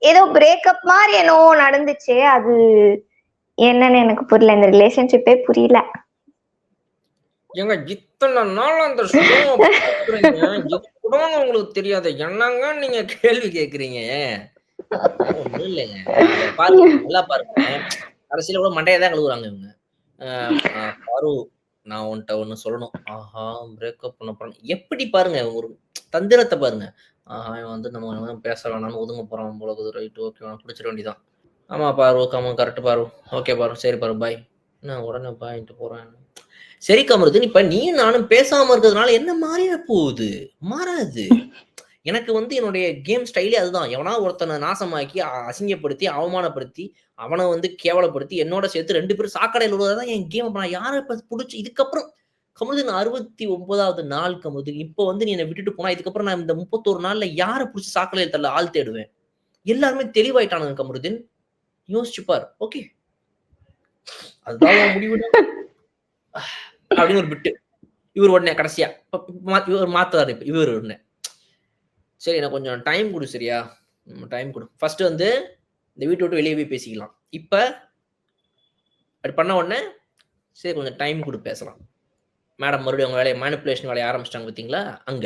ஏதோ பிரேக்கப் மாதிரி என்னவோ நடந்துச்சு. அது என்னன்னு எனக்கு புரியல. இந்த ரிலேஷன்ஷிப்பே புரியல. ஏங்க இத்தனை நாள் அந்த ஷோ பாக்குறீங்க, இது கூட உங்களுக்கு தெரியாது. என்னங்க நீங்க கேள்வி கேக்குறீங்க? ஒண்ணும் இல்லைங்க. அத பாருங்க, நல்லா பாருங்க. கடைசியில கூட மண்டைய தான் கழுவுறாங்க இவங்க. பாரு, நான் உன்ட்ட ஒண்ணு சொல்லணும். ஆஹா, பிரேக்கப் பண்ண போறேன். எப்படி பாருங்க ஒரு தந்திரத்த பாருங்க. ஆஹா, இவன் வந்து நம்ம பேச வேணாம்னு ஒதுங்க போறான் போல இருக்குது. ரைட், ஓகே, புடிச்சிட வேண்டியதான். ஆமா பாரு, ஆமா கரெக்ட் பாரு. ஓகே பாரு, சரி பாரு, பாய். நான் உடனே பாய்ன்ட்டு போறேன். சரி கமருதீன், இப்ப நீயும் நானும் பேசாம இருக்கிறதுனால என்ன மாறிட போகுது? மாறாது. எனக்கு வந்து என்னுடைய கேம் ஸ்டைலே அதுதான். எவனா ஒருத்தனை நாசமாக்கி, அசிங்கப்படுத்தி, அவமானப்படுத்தி, அவன வந்து கேவலப்படுத்தி, என்னோட சேர்த்து 2 பேரும் சாக்கடையில விடுவதுதான் என் கேம். அப்ப நான் யார புடிச்சு இதுக்கப்புறம் கமருதீன் 69வது நாள் கமருதீன். இப்ப வந்து நீ என்ன விட்டுட்டு போனா, இதுக்கப்புறம் நான் இந்த 31 நாள்ல யார புடிச்சு சாக்கடையில தள்ள ஆள் தேடுவேன்? எல்லாருமே தெளிவாயிட்டானுங்க கமருதீன். யோசிச்சு பார். ஓகே. அதுதான் உன் முடிவுடா. அப்படின்னு ஒரு பிட்டு. இவர் உடனே கடைசியா இவர் மாத்துறாரு. இவர் உடனே சரி எனக்கு கொஞ்சம் டைம் குடு சரியா? டைம் குடு. ஃபர்ஸ்ட் வந்து இந்த வீட்ட விட்டு வெளிய போய் பேசிக்கலாம். இப்ப அப்படி பண்ண உடனே சரி கொஞ்சம் டைம் குடு பேசலாம். மேடம் மறுபடியும் அவங்க வேலைய மேனிபுலேஷன் வேலைய ஆரம்பிச்சுட்டாங்க பார்த்தீங்களா? அங்க.